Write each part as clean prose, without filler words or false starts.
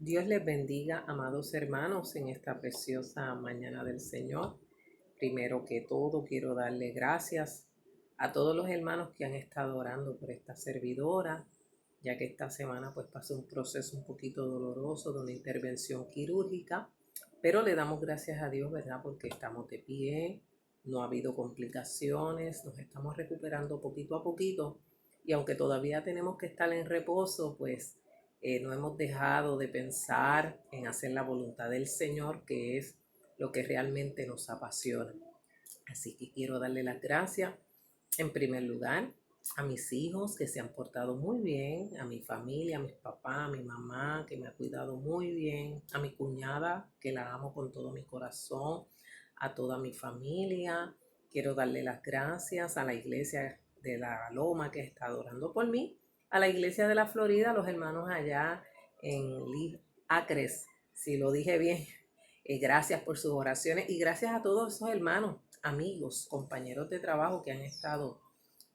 Dios les bendiga, amados hermanos, en esta preciosa mañana del Señor. Primero que todo, quiero darle gracias a todos los hermanos que han estado orando por esta servidora, ya que esta semana pues pasó un proceso un poquito doloroso de una intervención quirúrgica, pero le damos gracias a Dios, ¿verdad? Porque estamos de pie, no ha habido complicaciones, nos estamos recuperando poquito a poquito y aunque todavía tenemos que estar en reposo, pues no hemos dejado de pensar en hacer la voluntad del Señor, que es lo que realmente nos apasiona. Así que quiero darle las gracias en primer lugar a mis hijos que se han portado muy bien, a mi familia, a mis papás, a mi mamá que me ha cuidado muy bien, a mi cuñada que la amo con todo mi corazón, a toda mi familia. Quiero darle las gracias a la iglesia de la Loma que está orando por mí, a la iglesia de la Florida, a los hermanos allá en Lee Acres, si lo dije bien. Gracias por sus oraciones y gracias a todos esos hermanos, amigos, compañeros de trabajo que han estado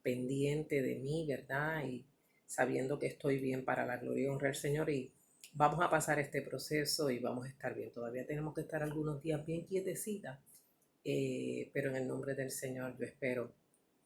pendientes de mí, ¿verdad? Y sabiendo que estoy bien para la gloria y honra del Señor y vamos a pasar este proceso y vamos a estar bien. Todavía tenemos que estar algunos días bien quietecitas, pero en el nombre del Señor yo espero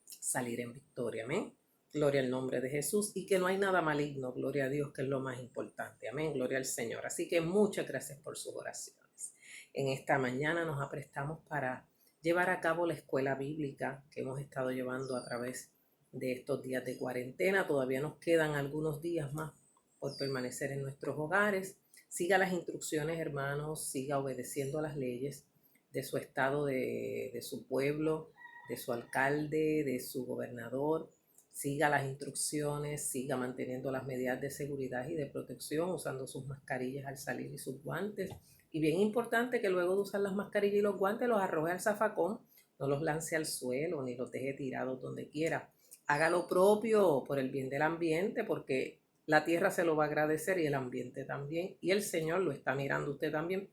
salir en victoria, amén. Gloria al nombre de Jesús y que no hay nada maligno, gloria a Dios, que es lo más importante, amén, gloria al Señor. Así que muchas gracias por sus oraciones. En esta mañana nos aprestamos para llevar a cabo la escuela bíblica que hemos estado llevando a través de estos días de cuarentena. Todavía nos quedan algunos días más por permanecer en nuestros hogares. Siga las instrucciones, hermanos, siga obedeciendo a las leyes de su estado, de su pueblo, de su alcalde, de su gobernador. Siga las instrucciones, siga manteniendo las medidas de seguridad y de protección, usando sus mascarillas al salir y sus guantes. Y bien importante que luego de usar las mascarillas y los guantes los arroje al zafacón, no los lance al suelo ni los deje tirados donde quiera. Haga lo propio por el bien del ambiente, porque la tierra se lo va a agradecer y el ambiente también. Y el Señor lo está mirando usted también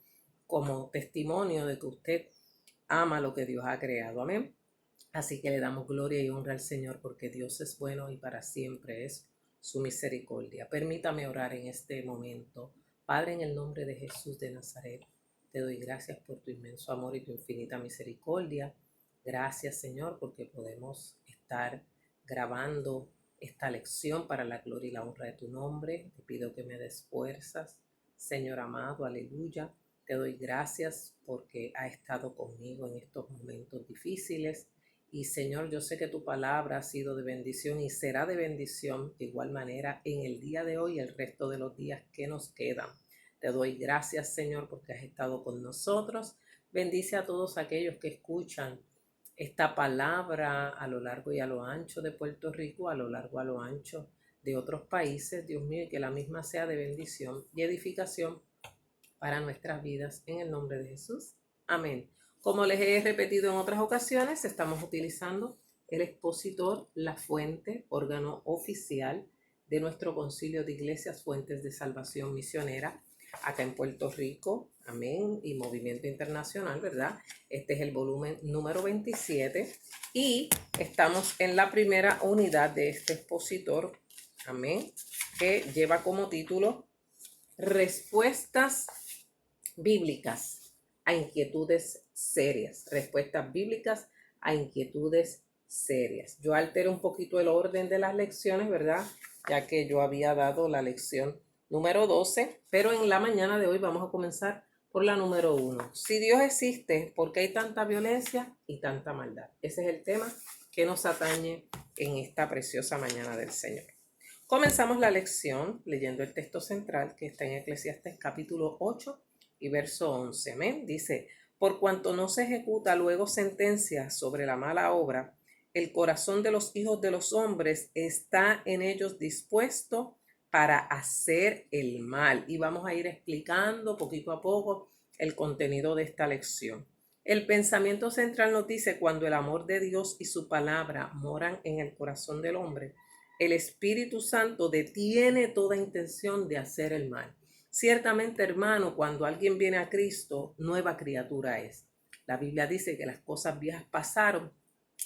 como testimonio de que usted ama lo que Dios ha creado. Amén. Así que le damos gloria y honra al Señor porque Dios es bueno y para siempre es su misericordia. Permítame orar en este momento. Padre, en el nombre de Jesús de Nazaret, te doy gracias por tu inmenso amor y tu infinita misericordia. Gracias, Señor, porque podemos estar grabando esta lección para la gloria y la honra de tu nombre. Te pido que me des fuerzas, Señor amado, aleluya. Te doy gracias porque ha estado conmigo en estos momentos difíciles. Y Señor, yo sé que tu palabra ha sido de bendición y será de bendición de igual manera en el día de hoy y el resto de los días que nos quedan. Te doy gracias, Señor, porque has estado con nosotros. Bendice a todos aquellos que escuchan esta palabra a lo largo y a lo ancho de Puerto Rico, a lo largo y a lo ancho de otros países, Dios mío, y que la misma sea de bendición y edificación para nuestras vidas en el nombre de Jesús. Amén. Como les he repetido en otras ocasiones, estamos utilizando el expositor La Fuente, órgano oficial de nuestro Concilio de Iglesias Fuentes de Salvación Misionera, acá en Puerto Rico, amén, y Movimiento Internacional, ¿verdad? Este es el volumen número 27 y estamos en la primera unidad de este expositor, amén, que lleva como título Respuestas bíblicas a inquietudes serias, respuestas bíblicas a inquietudes serias. Yo altero un poquito el orden de las lecciones, ¿verdad? Ya que yo había dado la lección número 12, pero en la mañana de hoy vamos a comenzar por la número 1. Si Dios existe, ¿por qué hay tanta violencia y tanta maldad? Ese es el tema que nos atañe en esta preciosa mañana del Señor. Comenzamos la lección leyendo el texto central que está en Eclesiastés capítulo 8 y verso 11. Amén. Dice, por cuanto no se ejecuta luego sentencia sobre la mala obra, el corazón de los hijos de los hombres está en ellos dispuesto para hacer el mal. Y vamos a ir explicando poquito a poco el contenido de esta lección. El pensamiento central nos dice, cuando el amor de Dios y su palabra moran en el corazón del hombre, el Espíritu Santo detiene toda intención de hacer el mal. Ciertamente, hermano, cuando alguien viene a Cristo, nueva criatura es. La Biblia dice que las cosas viejas pasaron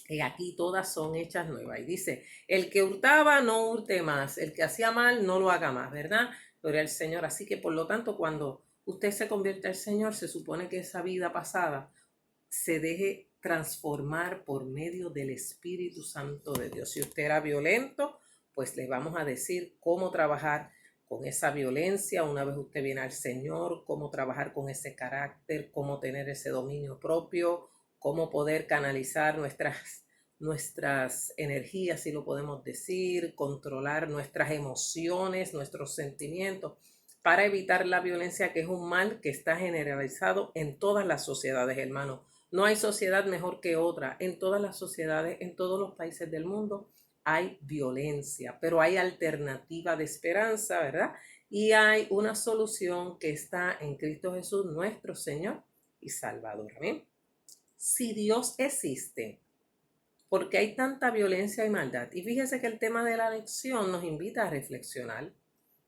y aquí todas son hechas nuevas. Y dice, el que hurtaba no hurte más, el que hacía mal no lo haga más, ¿verdad? Gloria al Señor. Así que por lo tanto, cuando usted se convierte al Señor, se supone que esa vida pasada se deje transformar por medio del Espíritu Santo de Dios. Si usted era violento, pues le vamos a decir cómo trabajar con esa violencia una vez usted viene al Señor, cómo trabajar con ese carácter, cómo tener ese dominio propio, cómo poder canalizar nuestras energías, si lo podemos decir, controlar nuestras emociones, nuestros sentimientos, para evitar la violencia, que es un mal que está generalizado en todas las sociedades, hermanos. No hay sociedad mejor que otra. En todas las sociedades, en todos los países del mundo, hay violencia, pero hay alternativa de esperanza, ¿verdad? Y hay una solución que está en Cristo Jesús, nuestro Señor y Salvador. Amén. Si Dios existe, ¿por qué hay tanta violencia y maldad? Y fíjese que el tema de la lección nos invita a reflexionar.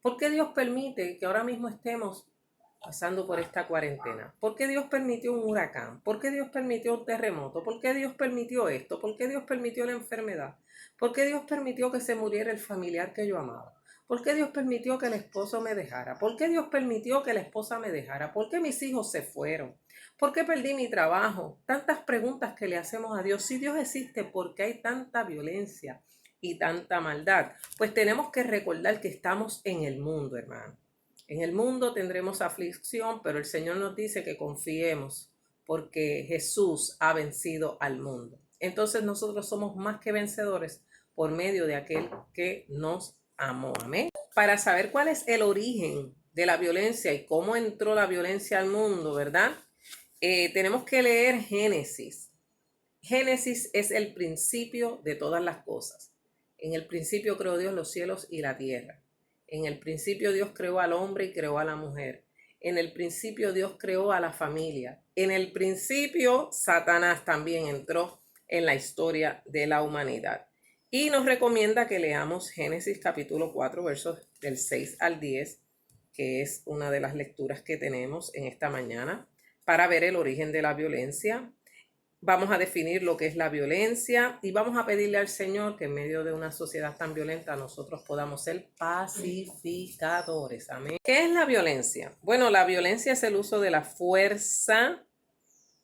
¿Por qué Dios permite que ahora mismo estemos pasando por esta cuarentena? ¿Por qué Dios permitió un huracán? ¿Por qué Dios permitió un terremoto? ¿Por qué Dios permitió esto? ¿Por qué Dios permitió la enfermedad? ¿Por qué Dios permitió que se muriera el familiar que yo amaba? ¿Por qué Dios permitió que el esposo me dejara? ¿Por qué Dios permitió que la esposa me dejara? ¿Por qué mis hijos se fueron? ¿Por qué perdí mi trabajo? Tantas preguntas que le hacemos a Dios. Si Dios existe, ¿por qué hay tanta violencia y tanta maldad? Pues tenemos que recordar que estamos en el mundo, hermano. En el mundo tendremos aflicción, pero el Señor nos dice que confiemos porque Jesús ha vencido al mundo. Entonces nosotros somos más que vencedores por medio de aquel que nos amó. Amén. Para saber cuál es el origen de la violencia y cómo entró la violencia al mundo, ¿verdad? Tenemos que leer Génesis. Génesis es el principio de todas las cosas. En el principio creó Dios los cielos y la tierra. En el principio Dios creó al hombre y creó a la mujer. En el principio Dios creó a la familia. En el principio Satanás también entró en la historia de la humanidad. Y nos recomienda que leamos Génesis capítulo 4, versos del 6 al 10, que es una de las lecturas que tenemos en esta mañana, para ver el origen de la violencia. Vamos a definir lo que es la violencia y vamos a pedirle al Señor que en medio de una sociedad tan violenta nosotros podamos ser pacificadores. Amén. ¿Qué es la violencia? Bueno, la violencia es el uso de la fuerza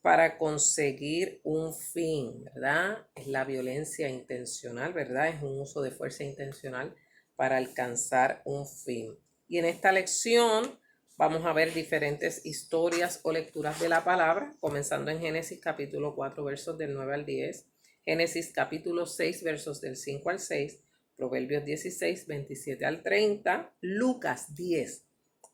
para conseguir un fin, ¿verdad? Es la violencia intencional, ¿verdad? Es un uso de fuerza intencional para alcanzar un fin. Y en esta lección vamos a ver diferentes historias o lecturas de la palabra, comenzando en Génesis capítulo 4, versos del 9 al 10, Génesis capítulo 6, versos del 5 al 6, Proverbios 16, 27 al 30, Lucas 10,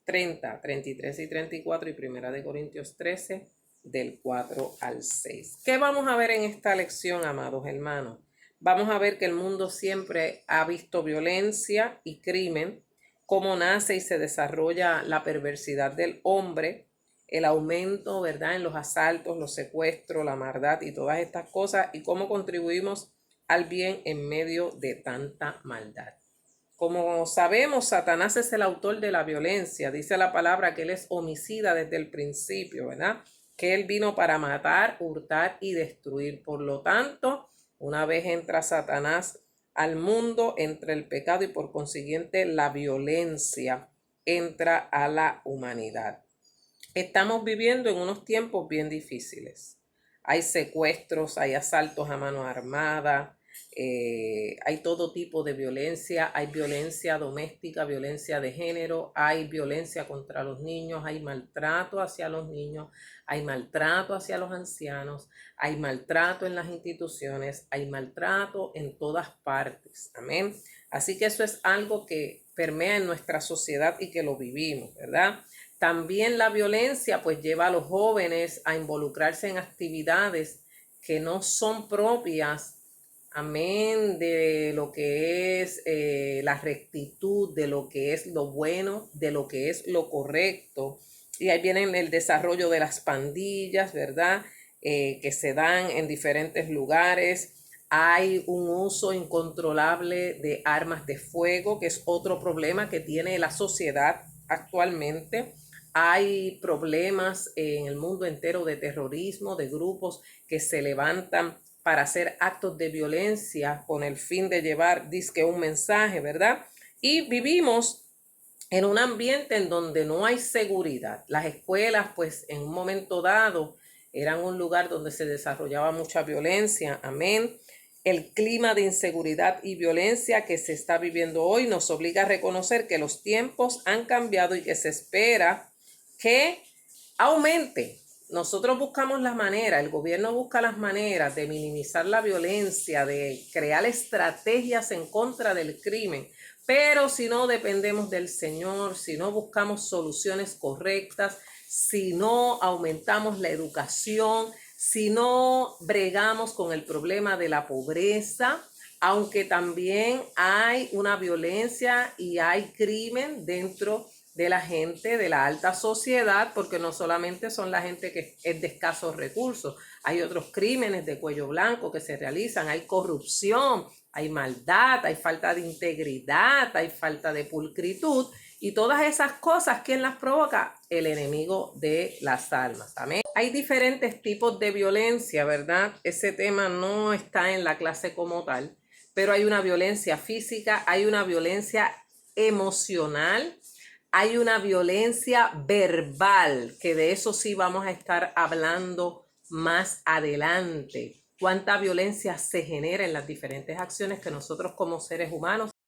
30, 33 y 34 y Primera de Corintios 13, del 4 al 6. ¿Qué vamos a ver en esta lección, amados hermanos? Vamos a ver que el mundo siempre ha visto violencia y crimen, cómo nace y se desarrolla la perversidad del hombre, el aumento, ¿verdad?, en los asaltos, los secuestros, la maldad y todas estas cosas, y cómo contribuimos al bien en medio de tanta maldad. Como sabemos, Satanás es el autor de la violencia. Dice la palabra que él es homicida desde el principio, ¿verdad? Que él vino para matar, hurtar y destruir. Por lo tanto, una vez entra Satanás al mundo, entra el pecado y por consiguiente la violencia entra a la humanidad. Estamos viviendo en unos tiempos bien difíciles. Hay secuestros, hay asaltos a mano armada, hay todo tipo de violencia, hay violencia doméstica, violencia de género, hay violencia contra los niños, hay maltrato hacia los niños, hay maltrato hacia los ancianos, hay maltrato en las instituciones, hay maltrato en todas partes. Amén. Así que eso es algo que permea en nuestra sociedad y que lo vivimos, ¿verdad? También la violencia pues lleva a los jóvenes a involucrarse en actividades que no son propias, amén, de lo que es la rectitud, de lo que es lo bueno, de lo que es lo correcto. Y ahí viene el desarrollo de las pandillas, ¿verdad? Que se dan en diferentes lugares. Hay un uso incontrolable de armas de fuego, que es otro problema que tiene la sociedad actualmente. Hay problemas en el mundo entero de terrorismo, de grupos que se levantan para hacer actos de violencia con el fin de llevar, dizque, un mensaje, ¿verdad? Y vivimos en un ambiente en donde no hay seguridad. Las escuelas, pues en un momento dado, eran un lugar donde se desarrollaba mucha violencia. Amén. El clima de inseguridad y violencia que se está viviendo hoy nos obliga a reconocer que los tiempos han cambiado y que se espera que aumente. Nosotros buscamos las maneras, el gobierno busca las maneras de minimizar la violencia, de crear estrategias en contra del crimen, pero si no dependemos del Señor, si no buscamos soluciones correctas, si no aumentamos la educación, si no bregamos con el problema de la pobreza, aunque también hay una violencia y hay crimen dentro de la gente de la alta sociedad, porque no solamente son la gente que es de escasos recursos, hay otros crímenes de cuello blanco que se realizan, hay corrupción, hay maldad, hay falta de integridad, hay falta de pulcritud, y todas esas cosas, ¿quién las provoca? El enemigo de las almas. Amén. Hay diferentes tipos de violencia, ¿verdad? Ese tema no está en la clase como tal, pero hay una violencia física, hay una violencia emocional, hay una violencia verbal, que de eso sí vamos a estar hablando más adelante. Cuánta violencia se genera en las diferentes acciones que nosotros como seres humanos